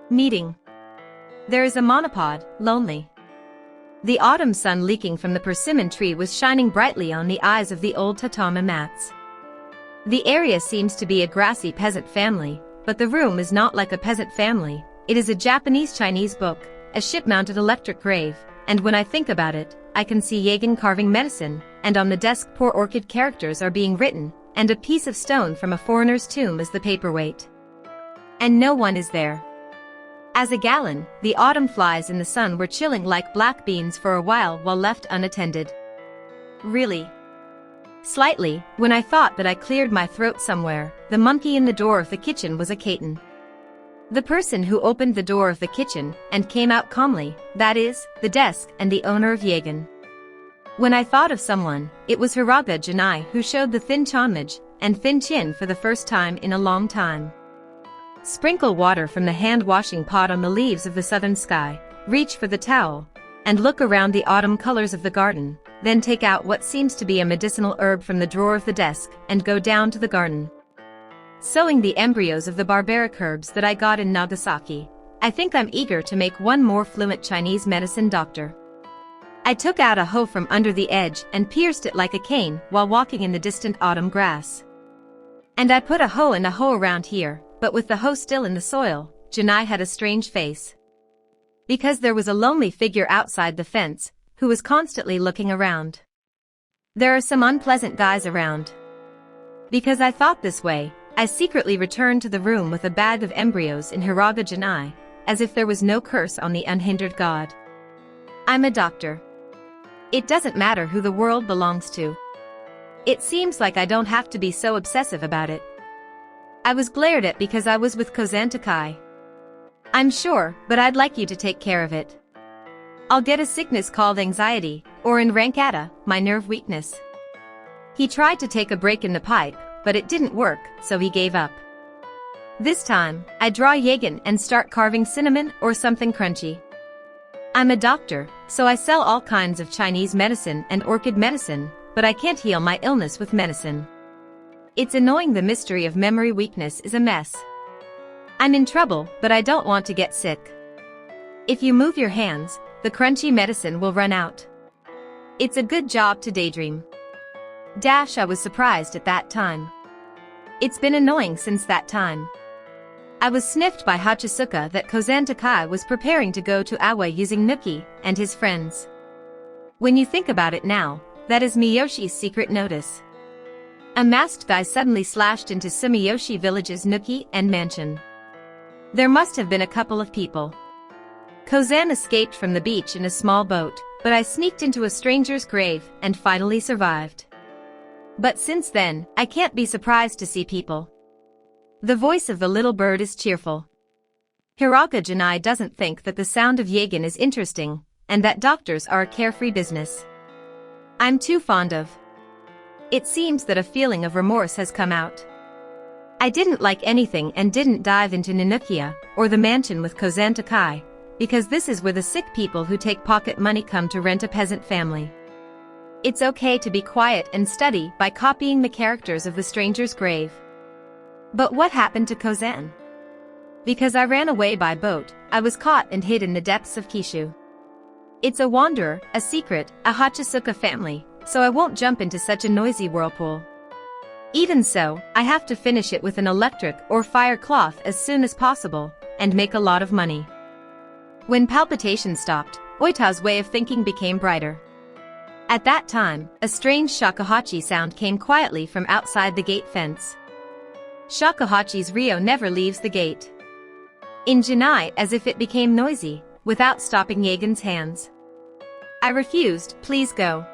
Meeting. There is a monopod, lonely. The autumn sun leaking from the persimmon tree was shining brightly on the eyes of the old tatami mats. The area seems to be a grassy peasant family, but the room is not like a peasant family. It is a Japanese-Chinese book, a ship-mounted electric grave, and when I think about it, I can see Yagen carving medicine, and on the desk poor orchid characters are being written, and a piece of stone from a foreigner's tomb is the paperweight. And no one is there. As a gallon, the autumn flies in the sun were chilling like black beans for a while left unattended. Really? Slightly, when I thought that I cleared my throat somewhere, the monkey in the door of the kitchen was a Kaiten. The person who opened the door of the kitchen and came out calmly, that is, the desk and the owner of Yagen. When I thought of someone, it was Hiraga Janai who showed the thin chanmage and thin chin for the first time in a long time. Sprinkle water from the hand-washing pot on the leaves of the southern sky, reach for the towel, and look around the autumn colors of the garden, then take out what seems to be a medicinal herb from the drawer of the desk and go down to the garden. Sowing the embryos of the barbaric herbs that I got in Nagasaki, I think I'm eager to make one more fluent Chinese medicine doctor. I took out a hoe from under the edge and pierced it like a cane while walking in the distant autumn grass. And I put a hoe and a hoe around here, but with the hoe still in the soil, Janai had a strange face. Because there was a lonely figure outside the fence, who was constantly looking around. There are some unpleasant guys around. Because I thought this way, I secretly returned to the room with a bag of embryos in Hiraga Janai, as if there was no curse on the unhindered god. I'm a doctor. It doesn't matter who the world belongs to. It seems like I don't have to be so obsessive about it. I was glared at because I was with Kozan Takai. I'm sure, but I'd like you to take care of it. I'll get a sickness called anxiety, or in Rankata, my nerve weakness. He tried to take a break in the pipe, but it didn't work, so he gave up. This time, I draw Yagen and start carving cinnamon or something crunchy. I'm a doctor, so I sell all kinds of Chinese medicine and orchid medicine, but I can't heal my illness with medicine. It's annoying. The mystery of memory weakness is a mess. I'm in trouble, but I don't want to get sick. If you move your hands, the crunchy medicine will run out. It's a good job to daydream. I was surprised at that time. It's been annoying since that time. I was sniffed by Hachisuka that Kozan Takai was preparing to go to Awa using Nuki and his friends. When you think about it now, that is Miyoshi's secret notice. A masked guy suddenly slashed into Sumiyoshi Village's Nuki and mansion. There must have been a couple of people. Kozan escaped from the beach in a small boat, but I sneaked into a stranger's grave and finally survived. But since then, I can't be surprised to see people. The voice of the little bird is cheerful. Hiraga Janai doesn't think that the sound of Yagen is interesting, and that doctors are a carefree business. I'm too fond of. It seems that a feeling of remorse has come out. I didn't like anything and didn't dive into Nanukia, or the mansion with Kozan Takai, because this is where the sick people who take pocket money come to rent a peasant family. It's okay to be quiet and study by copying the characters of the stranger's grave. But what happened to Kozan? Because I ran away by boat, I was caught and hid in the depths of Kishu. It's a wanderer, a secret, a Hachisuka family, so I won't jump into such a noisy whirlpool. Even so, I have to finish it with an electric or fire cloth as soon as possible, and make a lot of money. When palpitations stopped, Oita's way of thinking became brighter. At that time, a strange shakuhachi sound came quietly from outside the gate fence. Shakuhachi's Ryo never leaves the gate. In Janai, as if it became noisy, without stopping Yagen's hands. I refused, please go.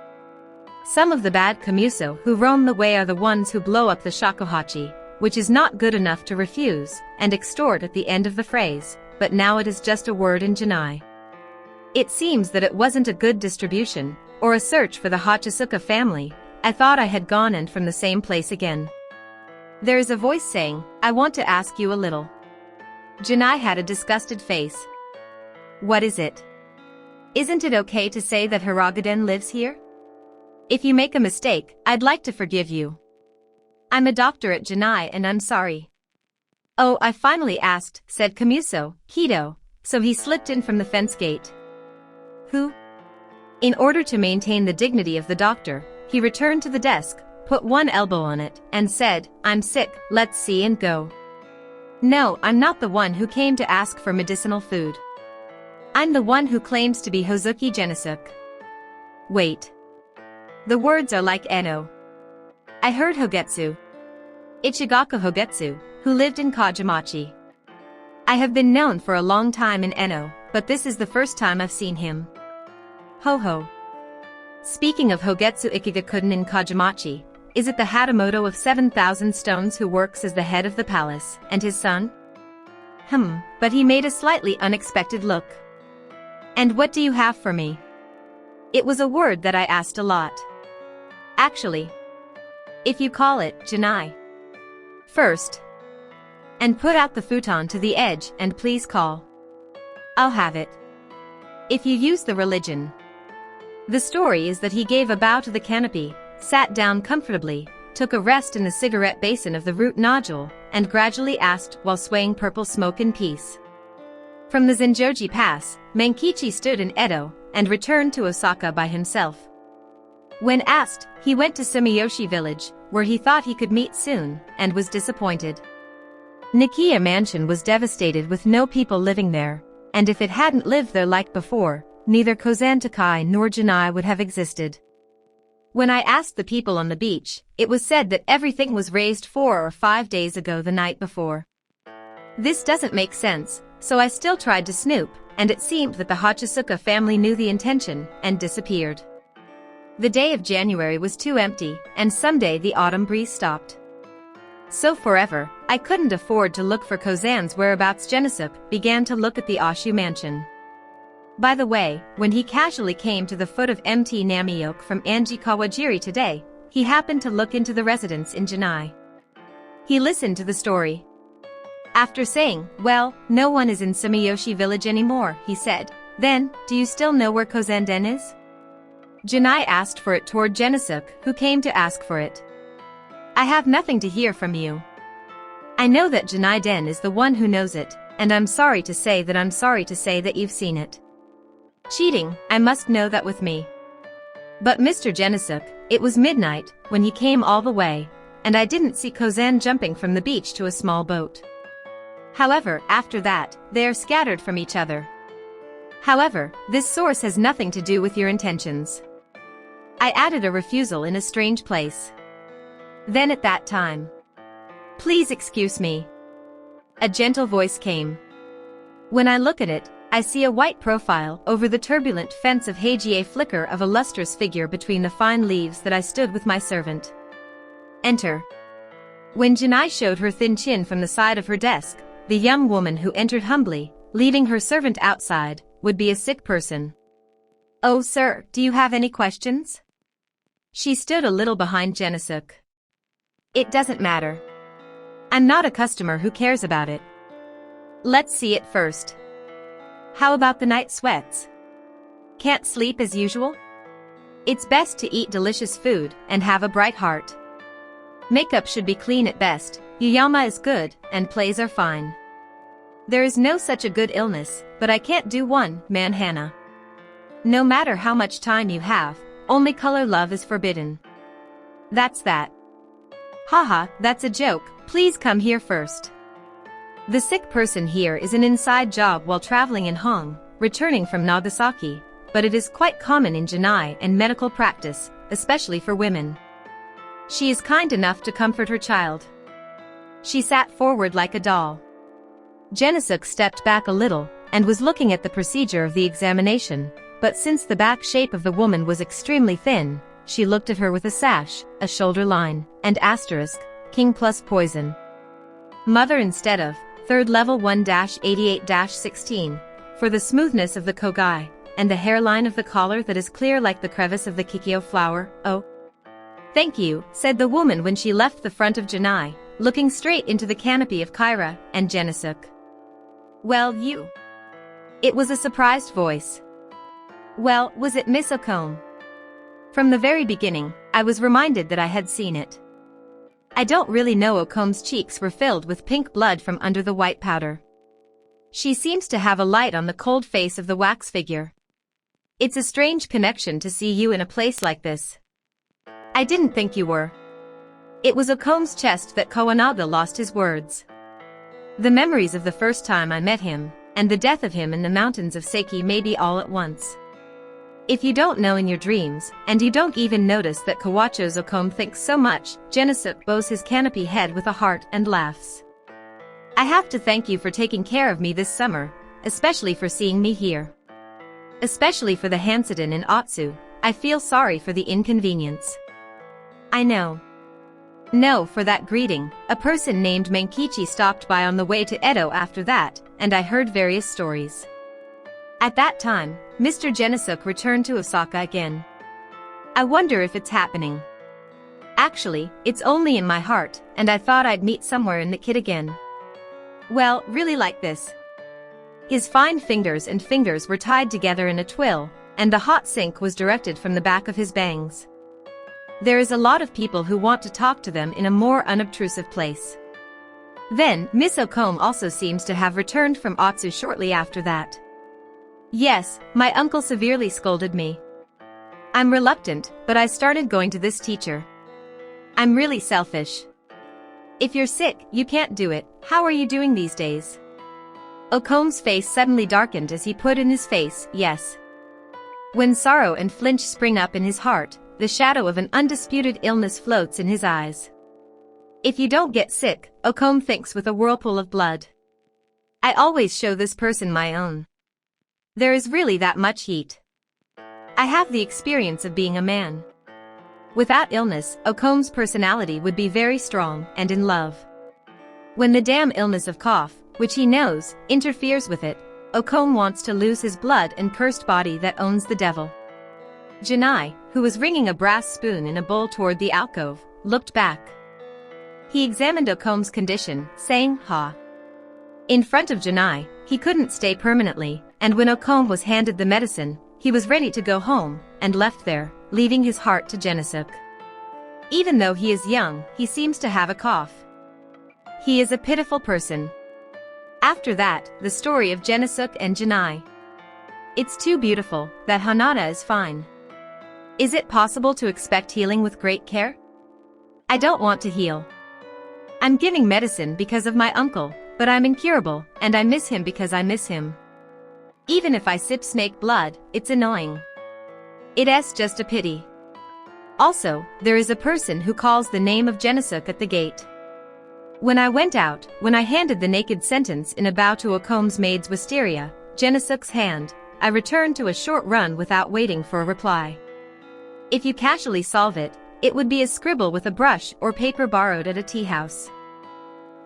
Some of the bad kamuso who roam the way are the ones who blow up the shakuhachi, which is not good enough to refuse, and extort at the end of the phrase, but now it is just a word in Janai. It seems that it wasn't a good distribution, or a search for the Hachisuka family. I thought I had gone and from the same place again. There is a voice saying, I want to ask you a little. Janai had a disgusted face. What is it? Isn't it okay to say that Hiragaden lives here? If you make a mistake, I'd like to forgive you. I'm a doctor at Janai and I'm sorry. Oh, I finally asked, said Kamuso, Kido, so he slipped in from the fence gate. Who? In order to maintain the dignity of the doctor, he returned to the desk, put one elbow on it, and said, I'm sick, let's see and go. No, I'm not the one who came to ask for medicinal food. I'm the one who claims to be Hozuki Genosuke. Wait. The words are like Eno. I heard Hogetsu. Ichigaku Hogetsu, who lived in Kajamachi. I have been known for a long time in Eno, but this is the first time I've seen him. Ho ho. Speaking of Hogetsu Ikigakuden in Kajamachi, is it the Hatamoto of 7,000 stones who works as the head of the palace, and his son? But he made a slightly unexpected look. And what do you have for me? It was a word that I asked a lot. Actually, if you call it Janai. First. And put out the futon to the edge and please call. I'll have it. If you use the religion. The story is that he gave a bow to the canopy, sat down comfortably, took a rest in the cigarette basin of the root nodule, and gradually asked while swaying purple smoke in peace. From the Zenjoji Pass, Mankichi stood in Edo, and returned to Osaka by himself. When asked, he went to Sumiyoshi village, where he thought he could meet soon, and was disappointed. Nikiya Mansion was devastated with no people living there, and if it hadn't lived there like before, neither Kozan Takai nor Janai would have existed. When I asked the people on the beach, it was said that everything was raised 4 or 5 days ago the night before. This doesn't make sense, so I still tried to snoop, and it seemed that the Hachisuka family knew the intention, and disappeared. The day of January was too empty, and someday the autumn breeze stopped. So forever, I couldn't afford to look for Kozan's whereabouts. Genosuke began to look at the Oshu mansion. By the way, when he casually came to the foot of Mt. Namioke from Anji Kawajiri today, he happened to look into the residence in Janai. He listened to the story. After saying, well, no one is in Sumiyoshi village anymore, he said, then, do you still know where Kozan-den is? Janai asked for it toward Genosuke, who came to ask for it. I have nothing to hear from you. I know that Janai-den is the one who knows it, and I'm sorry to say that you've seen it. Cheating, I must know that with me. But Mr. Genosuke, it was midnight when he came all the way, and I didn't see Kozan jumping from the beach to a small boat. However, after that, they are scattered from each other. However, this source has nothing to do with your intentions. I added a refusal in a strange place. Then at that time. Please excuse me. A gentle voice came. When I look at it, I see a white profile over the turbulent fence of Heiji, a flicker of a lustrous figure between the fine leaves that I stood with my servant. Enter. When Janai showed her thin chin from the side of her desk, the young woman who entered humbly, leaving her servant outside, would be a sick person. Oh sir, do you have any questions? She stood a little behind Genosuke. It doesn't matter. I'm not a customer who cares about it. Let's see it first. How about the night sweats? Can't sleep as usual? It's best to eat delicious food and have a bright heart. Makeup should be clean at best, Yuyama is good, and plays are fine. There is no such a good illness, but I can't do one, man Hana. No matter how much time you have, only color love is forbidden. That's that. Haha, that's a joke, please come here first. The sick person here is an inside job while traveling in Hong, returning from Nagasaki, but it is quite common in Janai and medical practice, especially for women. She is kind enough to comfort her child. She sat forward like a doll. Genosuke stepped back a little, and was looking at the procedure of the examination, but since the back shape of the woman was extremely thin, she looked at her with a sash, a shoulder line, and asterisk, king plus poison. Mother instead of, third level 1-88-16, for the smoothness of the kogai, and the hairline of the collar that is clear like the crevice of the kikyo flower, oh. Thank you, said the woman when she left the front of Janai, looking straight into the canopy of Kyra and Genosuke. Well, you. It was a surprised voice. Well, was it Miss Okome? From the very beginning, I was reminded that I had seen it. I don't really know. Okome's cheeks were filled with pink blood from under the white powder. She seems to have a light on the cold face of the wax figure. It's a strange connection to see you in a place like this. I didn't think you were. It was Okome's chest that Kawanaga lost his words. The memories of the first time I met him, and the death of him in the mountains of Seiki maybe all at once. If you don't know in your dreams, and you don't even notice that Kawacho's Okome thinks so much, Genosuke bows his canopy head with a heart and laughs. I have to thank you for taking care of me this summer, especially for seeing me here. Especially for the Hansiden in Otsu, I feel sorry for the inconvenience. I know. No, for that greeting, a person named Mankichi stopped by on the way to Edo after that, and I heard various stories. At that time, Mr. Genosuke returned to Osaka again. I wonder if it's happening. Actually, it's only in my heart, and I thought I'd meet somewhere in the kid again. Well, really like this. His fine fingers and fingers were tied together in a twill, and the hot sink was directed from the back of his bangs. There is a lot of people who want to talk to them in a more unobtrusive place. Then, Miss Okome also seems to have returned from Otsu shortly after that. Yes, my uncle severely scolded me. I'm reluctant, but I started going to this teacher. I'm really selfish. If you're sick, you can't do it. How are you doing these days? Okome's face suddenly darkened as he put in his face, yes. When sorrow and flinch spring up in his heart, the shadow of an undisputed illness floats in his eyes. If you don't get sick, Okome thinks with a whirlpool of blood. I always show this person my own. There is really that much heat. I have the experience of being a man. Without illness, Okome's personality would be very strong and in love. When the damn illness of cough, which he knows, interferes with it, Okome wants to lose his blood and cursed body that owns the devil. Janai, who was ringing a brass spoon in a bowl toward the alcove, looked back. He examined Okome's condition, saying, "Ha." In front of Janai, he couldn't stay permanently, and when Okome was handed the medicine, he was ready to go home, and left there, leaving his heart to Genosuke. Even though he is young, he seems to have a cough. He is a pitiful person. After that, the story of Genosuke and Janai. It's too beautiful, that Hanada is fine. Is it possible to expect healing with great care? I don't want to heal. I'm giving medicine because of my uncle, but I'm incurable, and I miss him because I miss him. Even if I sip snake blood, it's annoying. It's just a pity. Also, there is a person who calls the name of Genosuke at the gate. When I went out, when I handed the naked sentence in a bow to Okome's maid's wisteria, Genosuke's hand, I returned to a short run without waiting for a reply. If you casually solve it, it would be a scribble with a brush or paper borrowed at a tea house.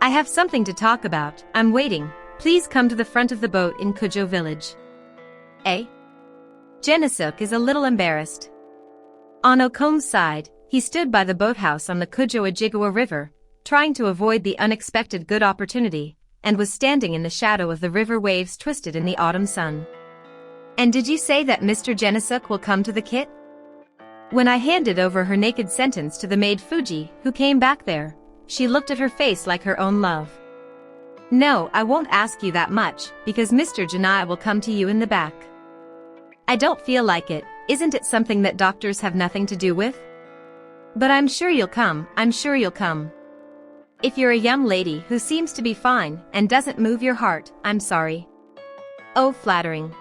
I have something to talk about, I'm waiting, please come to the front of the boat in Kujo village. Eh? Genosuke is a little embarrassed. On Okome's side, he stood by the boathouse on the Kujo Ajigawa River, trying to avoid the unexpected good opportunity, and was standing in the shadow of the river waves twisted in the autumn sun. And did you say that Mr. Genosuke will come to the kit? When I handed over her naked sentence to the maid Fuji, who came back there, she looked at her face like her own love. No, I won't ask you that much, because Mr. Janai will come to you in the back. I don't feel like it, isn't it something that doctors have nothing to do with? But I'm sure you'll come, I'm sure you'll come. If you're a young lady who seems to be fine and doesn't move your heart, I'm sorry. Oh, flattering.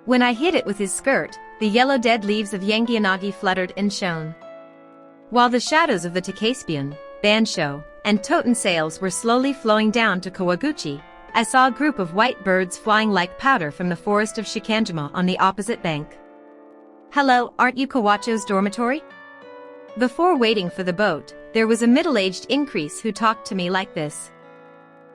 When I hit it with his skirt, the yellow dead leaves of Yangianagi fluttered and shone. While the shadows of the Takaspian, Bansho, and Toten sails were slowly flowing down to Kawaguchi, I saw a group of white birds flying like powder from the forest of Shikanjima on the opposite bank. Hello, aren't you Kawacho's dormitory? Before waiting for the boat, there was a middle-aged increase who talked to me like this.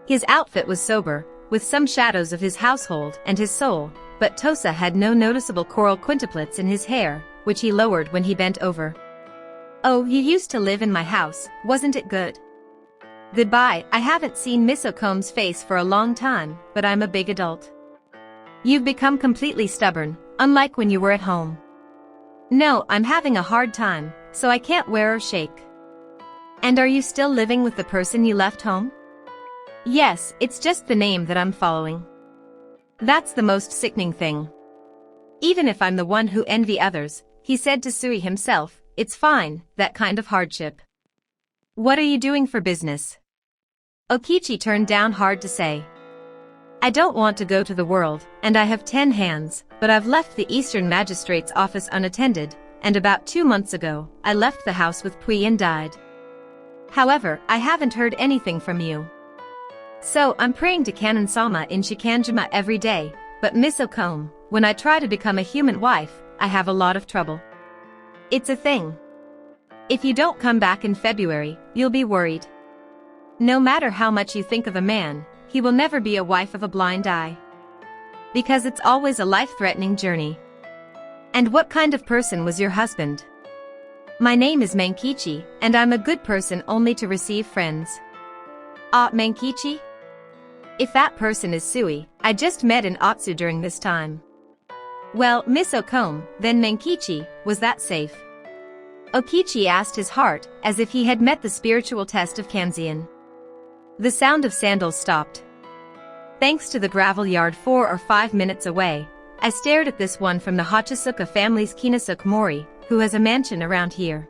His outfit was sober, with some shadows of his household and his soul, but Tosa had no noticeable coral quintuplets in his hair, which he lowered when he bent over. Oh, you used to live in my house, wasn't it good? Goodbye, I haven't seen Miss Okome's face for a long time, but I'm a big adult. You've become completely stubborn, unlike when you were at home. No, I'm having a hard time, so I can't wear or shake. And are you still living with the person you left home? Yes, it's just the name that I'm following. That's the most sickening thing. Even if I'm the one who envy others, he said to Sui himself, it's fine, that kind of hardship. What are you doing for business? Okichi turned down hard to say. I don't want to go to the world, and I have 10 hands, but I've left the Eastern Magistrate's office unattended, and about 2 months ago, I left the house with Pui and died. However, I haven't heard anything from you. So I'm praying to Kanon Sama in Shikanjima every day, but Miss Okome, when I try to become a human wife, I have a lot of trouble. It's a thing. If you don't come back in February, you'll be worried. No matter how much you think of a man, he will never be a wife of a blind eye. Because it's always a life-threatening journey. And what kind of person was your husband? My name is Mankichi, and I'm a good person only to receive friends. Ah, Mankichi? If that person is Sui, I just met in Otsu during this time. Well, Miss Okome, then Mankichi, was that safe? Okichi asked his heart, as if he had met the spiritual test of Kanzeon. The sound of sandals stopped. Thanks to the gravel yard 4 or 5 minutes away, I stared at this one from the Hachisuka family's Kinasuke Mori, who has a mansion around here.